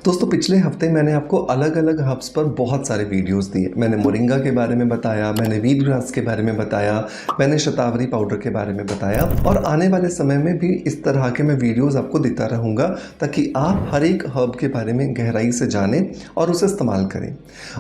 दोस्तों पिछले हफ्ते मैंने आपको अलग अलग हब्स पर बहुत सारे वीडियोस दिए। मैंने मोरिंगा के बारे में बताया, मैंने व्हीट ग्रास के बारे में बताया, मैंने शतावरी पाउडर के बारे में बताया और आने वाले समय में भी इस तरह के मैं वीडियोस आपको देता रहूँगा ताकि आप हर एक हर्ब के बारे में गहराई से जानें और उसे इस्तेमाल करें।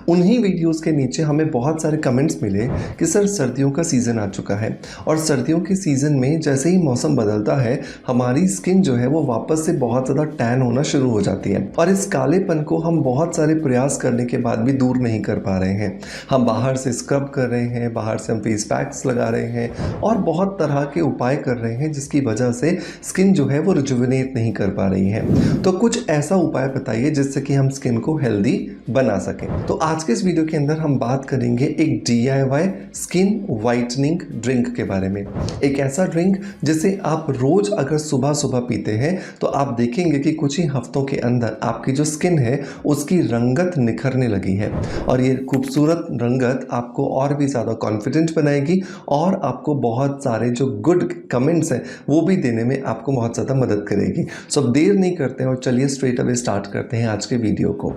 उन्हीं वीडियोज़ के नीचे हमें बहुत सारे कमेंट्स मिले कि सर सर्दियों का सीज़न आ चुका है और सर्दियों के सीज़न में जैसे ही मौसम बदलता है हमारी स्किन जो है वो वापस से बहुत ज़्यादा टैन होना शुरू हो जाती है और इस कालेपन को हम बहुत सारे प्रयास करने के बाद भी दूर नहीं कर पा रहे हैं। हम बाहर से स्क्रब कर रहे हैं, बाहर से हम फेस पैक्स लगा रहे हैं और बहुत तरह के उपाय कर रहे हैं जिसकी वजह से स्किन जो है वो रिजुविनेट नहीं कर पा रही है। तो कुछ ऐसा उपाय बताइए जिससे कि हम स्किन को हेल्दी बना सकें। तो आज के इस वीडियो के अंदर हम बात करेंगे एक DIY स्किन वाइटनिंग ड्रिंक के बारे में। एक ऐसा ड्रिंक जिसे आप रोज अगर सुबह सुबह पीते हैं तो आप देखेंगे कि कुछ ही हफ्तों के अंदर आपकी जो स्किन है उसकी रंगत निखरने लगी है और ये खूबसूरत रंगत आपको और भी ज़्यादा कॉन्फिडेंट बनाएगी और आपको बहुत सारे जो गुड कमेंट्स हैं वो भी देने में आपको बहुत ज़्यादा मदद करेगी। सो अब देर नहीं करते हैं और चलिए स्ट्रेट अवे स्टार्ट करते हैं आज के वीडियो को।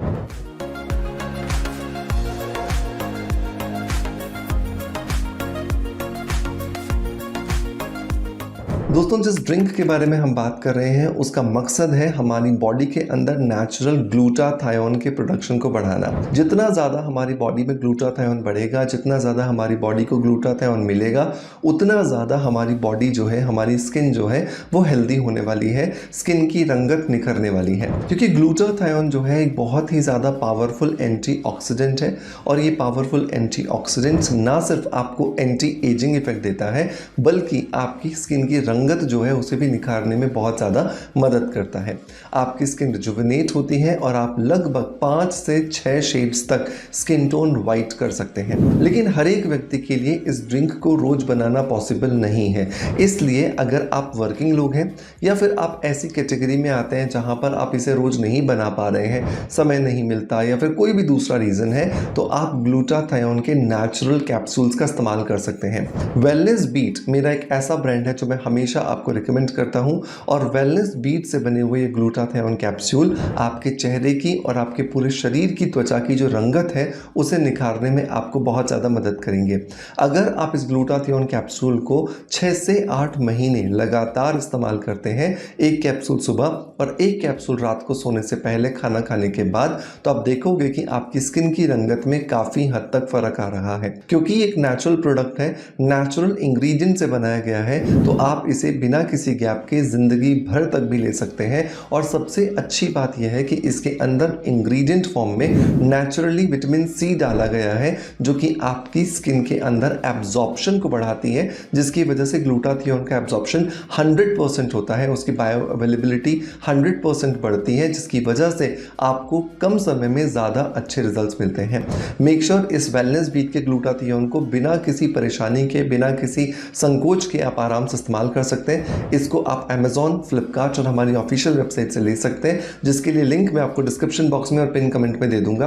दोस्तों जिस ड्रिंक के बारे में हम बात कर रहे हैं उसका मकसद है हमारी बॉडी के अंदर नेचुरल ग्लूटाथायोन के प्रोडक्शन को बढ़ाना। जितना ज़्यादा हमारी बॉडी में ग्लूटाथायोन बढ़ेगा, जितना ज़्यादा हमारी बॉडी को ग्लूटाथायोन मिलेगा, उतना ज़्यादा हमारी बॉडी जो है, हमारी स्किन जो है वो हेल्दी होने वाली है, स्किन की रंगत निखरने वाली है। क्योंकि ग्लूटाथायोन जो है एक बहुत ही ज़्यादा पावरफुल एंटीऑक्सीडेंट है और ये पावरफुल एंटीऑक्सीडेंट ना सिर्फ आपको एंटी एजिंग इफेक्ट देता है बल्कि आपकी स्किन की रंगत जो है उसे भी निखारने में बहुत ज़्यादा मदद करता है। आपकी स्किन रिजुविनेट होती है और आप लगभग 5 से 6 शेड्स तक स्किन टोन वाइट कर सकते हैं। लेकिन हर एक व्यक्ति के लिए इस ड्रिंक को रोज बनाना पॉसिबल नहीं है। इसलिए अगर आप वर्किंग लोग हैं या फिर आप ऐसी कैटेगरी में आते हैं जहां पर आप इसे रोज नहीं बना पा रहे हैं, समय नहीं मिलता या फिर कोई भी दूसरा रीज़न है, तो आप ग्लूटाथायोन के नेचुरल कैप्सूल्स का इस्तेमाल कर सकते हैं। वेलनेस बीट मेरा एक ऐसा ब्रांड है जो मैं हमेशा आपको रिकमेंड करता हूं और वेलनेस बीट से बने हुए ये ग्लूटाथायोन कैप्सूल आपके चेहरे की और आपके पूरे शरीर की त्वचा की जो रंगत है उसे निखारने में आपको बहुत ज़्यादा मदद करेंगे। अगर आप इस ग्लूटाथायोन कैप्सूल को 6 से 8 महीने लगातार इस्तेमाल करते हैं, एक कैप्सूल सुबह और एक कैप्सूल रात को सोने से पहले खाना खाने के बाद, तो आप देखोगे कि आपकी स्किन की रंगत में काफ़ी हद तक फ़र्क आ रहा है। क्योंकि एक नेचुरल प्रोडक्ट है, नेचुरल इंग्रेडिएंट से बनाया गया है, तो आप इसे बिना किसी गैप के ज़िंदगी भर तक भी ले सकते हैं। और सबसे अच्छी बात यह है कि इसके अंदर इंग्रेडिएंट फॉर्म में नेचुरली विटामिन C डाला गया है जो कि आपकी स्किन के अंदर एब्जॉर्प्शन को बढ़ाती है, जिसकी वजह से ग्लूटाथियोन का एब्जॉर्प्शन 100% होता है, उसकी बायो अवेलेबिलिटी 100% बढ़ती है, जिसकी वजह से आपको कम समय में ज़्यादा अच्छे रिजल्ट्स मिलते हैं। मेक श्योर इस वेलनेस बीट के ग्लूटाथियोन को बिना किसी परेशानी के, बिना किसी संकोच के आप आराम से इस्तेमाल कर सकते हैं। इसको आप Amazon, फ्लिपकार्ट और हमारी ऑफिशियल वेबसाइट से ले सकते हैं, जिसके लिए लिंक मैं आपको डिस्क्रिप्शन बॉक्स में और पिन कमेंट में दे दूंगा।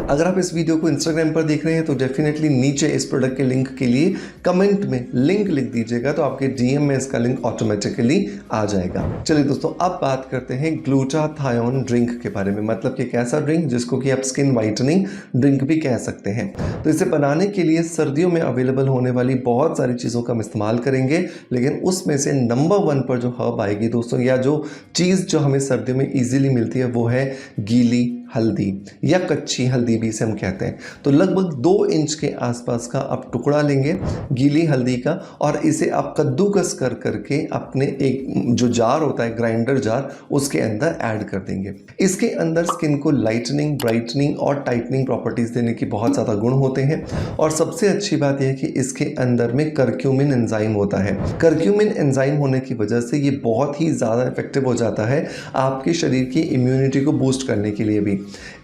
अगर आप इस वीडियो को इंस्टाग्राम पर देख रहे हैं तो डेफिनेटली नीचे इस प्रोडक्ट के लिंक के लिए कमेंट में लिंक लिख दीजिएगा, तो आपके DM में इसका लिंक ऑटोमेटिकली आ जाएगा। चलिए दोस्तों अब बात करते हैं ग्लूटाथायोन ड्रिंक के बारे में। मतलब कि एक ऐसा ड्रिंक जिसको कि आप स्किन वाइटनिंग ड्रिंक भी कह सकते हैं। तो इसे बनाने के लिए सर्दियों में अवेलेबल होने वाली बहुत सारी चीज़ों का हम इस्तेमाल करेंगे, लेकिन उसमें से नंबर 1 पर जो हर्ब आएगी दोस्तों, या जो चीज़ जो हमें सर्दियों में इजीली मिलती है, वो है गीली हल्दी या कच्ची हल्दी भी इसे हम कहते हैं। तो लगभग 2 इंच के आसपास का आप टुकड़ा लेंगे गीली हल्दी का और इसे आप कद्दूकस कर करके अपने एक जो जार होता है, ग्राइंडर जार, उसके अंदर ऐड कर देंगे। इसके अंदर स्किन को लाइटनिंग, ब्राइटनिंग और टाइटनिंग प्रॉपर्टीज देने की बहुत ज़्यादा गुण होते हैं। और सबसे अच्छी बात यह है कि इसके अंदर में करक्यूमिन एंजाइम होता है। करक्यूमिन एंजाइम होने की वजह से ये बहुत ही ज़्यादा इफेक्टिव हो जाता है आपके शरीर की इम्यूनिटी को बूस्ट करने के लिए भी।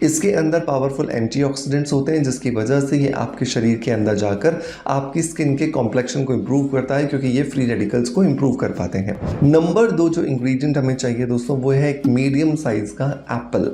इसके अंदर पावरफुल एंटीऑक्सीडेंट्स होते हैं, जिसकी वजह से ये आपके शरीर के अंदर जाकर आपकी स्किन के कॉम्प्लेक्शन को इंप्रूव करता है, क्योंकि ये फ्री रेडिकल्स को इंप्रूव कर पाते हैं। नंबर 2 जो इंग्रेडिएंट हमें चाहिए दोस्तों, वो है एक मीडियम साइज का एप्पल।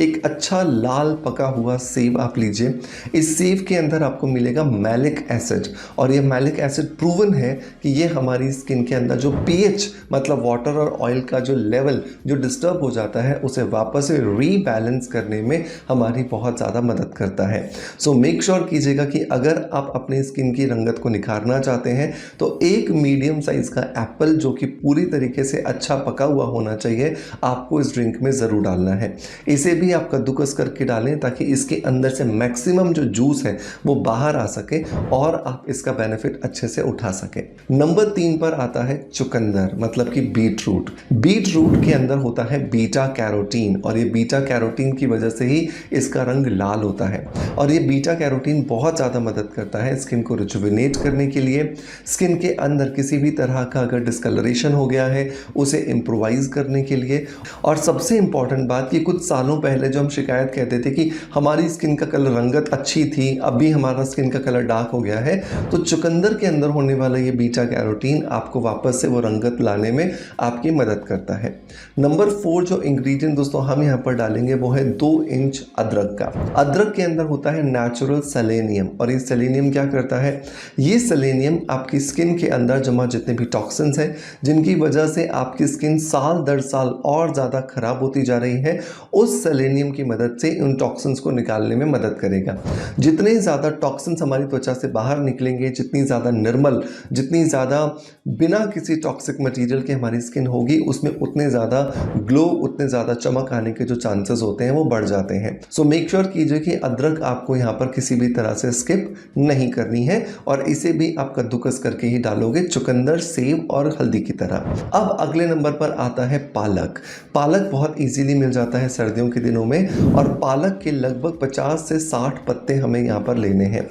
एक अच्छा लाल पका हुआ सेब आप लीजिए। इस सेब के अंदर आपको मिलेगा मैलिक एसिड, और ये मैलिक एसिड प्रूवन है कि ये हमारी स्किन के अंदर जो पीएच मतलब वाटर और ऑयल का जो लेवल जो डिस्टर्ब हो जाता है उसे वापस से रीबैलेंस करने में हमारी बहुत ज़्यादा मदद करता है। सो मेक श्योर कीजिएगा कि अगर आप अपनी स्किन की रंगत को निखारना चाहते हैं तो एक मीडियम साइज़ का एप्पल जो कि पूरी तरीके से अच्छा पका हुआ होना चाहिए आपको इस ड्रिंक में ज़रूर डालना है। इसे भी आप कद्दूकस करके डालें ताकि इसके अंदर से मैक्सिमम जो जूस है वो बाहर आ सके और आप इसका बेनिफिट अच्छे से उठा सकें। नंबर 3 पर आता है चुकंदर, मतलब कि बीट रूट। बीट रूट के अंदर होता है बीटा कैरोटीन और ये बीटा कैरोटीन की वजह से ही इसका रंग लाल होता है। और ये बीटा कैरोटीन बहुत ज़्यादा मदद करता है स्किन को रिजुविनेट करने के लिए, स्किन के अंदर किसी भी तरह का अगर डिस्कलरेशन हो गया है उसे इम्प्रोवाइज करने के लिए। और सबसे इम्पॉर्टेंट बात कि कुछ सालों पहले जो हम शिकायत कहते थे कि हमारी स्किन का कलर रंगत अच्छी थी, अभी हमारा स्किन का कलर डार्क हो गया है, तो चुकंदर के अंदर होने वाला ये बीटा कैरोटीन आपको वापस से वो रंगत लाने में आपकी मदद करता है। नंबर 4 जो इंग्रेडिएंट दोस्तों हम यहाँ पर डालेंगे वो है 2 इंच अदरक का। अदरक के अंदर होता है नेचुरल सेलेनियम और ये सेलेनियम क्या करता है, ये सेलेनियम आपकी स्किन के अंदर जमा जितने भी टॉक्सिन्स हैं जिनकी वजह से आपकी स्किन साल दर साल और ज़्यादा खराब होती जा रही है, उस सेलेनियम की मदद से उन टॉक्सिन्स को निकालने में मदद करेगा। जितने ज़्यादा टॉक्सिन्स हमारी त्वचा से बाहर निकलेंगे, जितनी ज़्यादा निर्मल, जितनी ज़्यादा बिना किसी टॉक्सिक मटेरियल के हमारी स्किन होगी, उसमें उतने ज़्यादा ग्लो, उतने ज़्यादा चमक आने के जो चांसेस होते हैं वो बढ़ जाते हैं। सो मेक श्योर कीजिए कि अदरक आपको यहाँ पर किसी भी तरह से स्किप नहीं करनी है और इसे भी आप कद्दूकस करके ही डालोगे चुकंदर, सेब और हल्दी की तरह। अब अगले नंबर पर आता है पालक। पालक बहुत इजीली मिल जाता है सर्दियों के दिनों में और पालक के लगभग 50 से 60 पत्ते हमें यहाँ पर लेने हैं।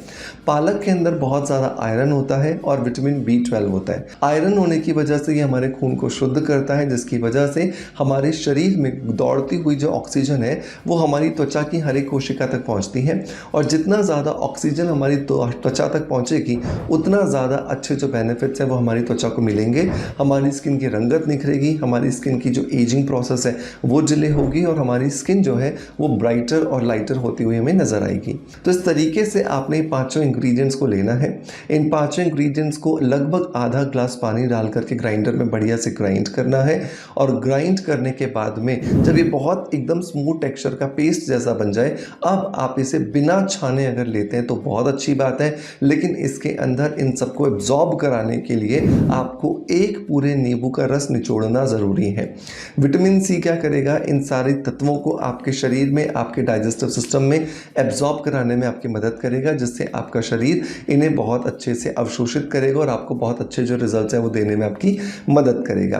पालक के अंदर बहुत ज़्यादा आयरन होता है और विटामिन B12 होता है। आयरन होने की वजह से ये हमारे खून को शुद्ध करता है, जिसकी वजह से हमारे शरीर में दौड़ती हुई जो ऑक्सीजन है वो हमारी त्वचा की हर एक कोशिका तक पहुँचती है और जितना ज़्यादा ऑक्सीजन हमारी त्वचा तक पहुँचेगी उतना ज़्यादा अच्छे जो बेनिफिट्स हैं वो हमारी त्वचा को मिलेंगे। हमारी स्किन की रंगत निखरेगी, हमारी स्किन की जो एजिंग प्रोसेस है वो डिले होगी और हमारी स्किन जो है वो ब्राइटर और लाइटर होती हुई हमें नजर आएगी। तो इस तरीके से आपने पांचों इंग्रेडिएंट्स को लेना है। इन पांचों इंग्रेडिएंट्स को लगभग आधा ग्लास पानी डाल करके ग्राइंडर में बढ़िया से ग्राइंड करना है और ग्राइंड करने के बाद में जब ये बहुत एकदम स्मूथ टेक्सचर का पेस्ट जैसा बन जाए, अब आप इसे बिना छाने अगर लेते हैं तो बहुत अच्छी बात है, लेकिन इसके अंदर इन सबको एब्जॉर्ब कराने के लिए आपको एक पूरे नींबू का रस निचोड़ना ज़रूरी है। विटामिन C क्या करेगा, इन सारे तत्वों को आपके शरीर में, आपके डाइजेस्टिव सिस्टम में एब्जॉर्ब कराने में आपकी मदद करेगा, जिससे आपका शरीर इन्हें बहुत अच्छे से अवशोषित करेगा और आपको बहुत अच्छे जो रिजल्ट्स हैं वो देने में आपकी मदद करेगा।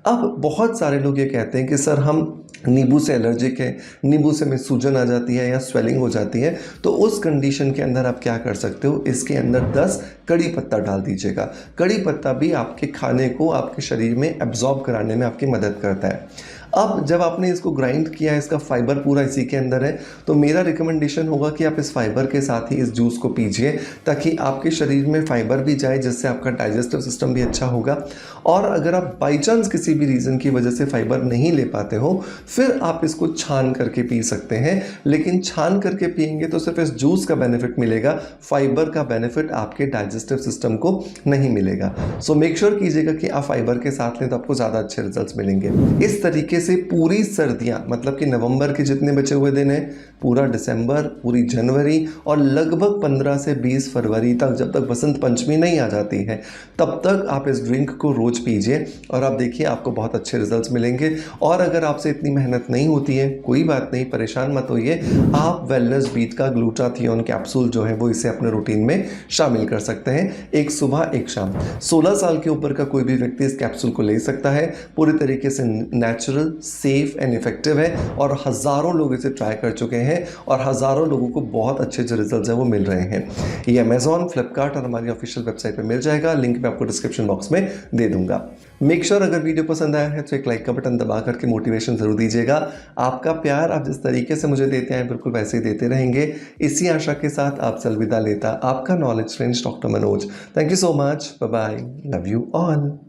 अब बहुत सारे लोग ये कहते हैं कि सर हम नींबू से एलर्जिक है, नींबू से में सूजन आ जाती है या स्वेलिंग हो जाती है, तो उस कंडीशन के अंदर आप क्या कर सकते हो, इसके अंदर 10 कड़ी पत्ता डाल दीजिएगा। कड़ी पत्ता भी आपके खाने को आपके शरीर में एब्जॉर्ब कराने में आपकी मदद करता है। अब जब आपने इसको ग्राइंड किया है, इसका फाइबर पूरा इसी के अंदर है, तो मेरा रिकमेंडेशन होगा कि आप इस फाइबर के साथ ही इस जूस को पीजिए ताकि आपके शरीर में फाइबर भी जाए, जिससे आपका डाइजेस्टिव सिस्टम भी अच्छा होगा। और अगर आप बाई चांस किसी भी रीज़न की वजह से फाइबर नहीं ले पाते हो, फिर आप इसको छान करके पी सकते हैं, लेकिन छान करके पिएंगे तो सिर्फ इस जूस का बेनिफिट मिलेगा, फाइबर का बेनिफिट आपके डाइजेस्टिव सिस्टम को नहीं मिलेगा। सो मेक श्योर कीजिएगा कि आप फाइबर के साथ लें तो आपको ज़्यादा अच्छे रिजल्ट्स मिलेंगे। इस तरीके से पूरी सर्दियां, मतलब कि नवंबर के जितने बचे हुए दिन हैं, पूरा दिसंबर, पूरी जनवरी और लगभग 15 से 20 फरवरी तक, जब तक बसंत पंचमी नहीं आ जाती है, तब तक आप इस ड्रिंक को रोज पीजिए और आप देखिए आपको बहुत अच्छे रिजल्ट्स मिलेंगे। और अगर आपसे इतनी मेहनत नहीं होती है, कोई बात नहीं, परेशान मत होइए, आप वेलनेस बीट का ग्लूटाथियोन कैप्सूल जो है वो इसे अपने रूटीन में शामिल कर सकते हैं, एक सुबह एक शाम। 16 साल के ऊपर का कोई भी व्यक्ति इस कैप्सूल को ले सकता है। पूरी तरीके से नेचुरल, सेफ एंड इफेक्टिव है और हज़ारों लोग इसे ट्राई कर चुके हैं और हज़ारों लोगों को बहुत अच्छे जो रिजल्ट्स हैं वो मिल रहे हैं। ये अमेजॉन, फ्लिपकार्ट और हमारी ऑफिशियल वेबसाइट पे मिल जाएगा, लिंक मैं आपको डिस्क्रिप्शन बॉक्स में दे दूंगा। मेक श्योर अगर वीडियो पसंद आया है तो एक लाइक का बटन दबा करके मोटिवेशन जरूर दीजिएगा। आपका प्यार आप जिस तरीके से मुझे देते हैं बिल्कुल वैसे ही देते रहेंगे। इसी आशा के साथ आपसे अलविदा लेता आपका knowledge friends doctor Manoj. Thank you so much, bye bye, love you all.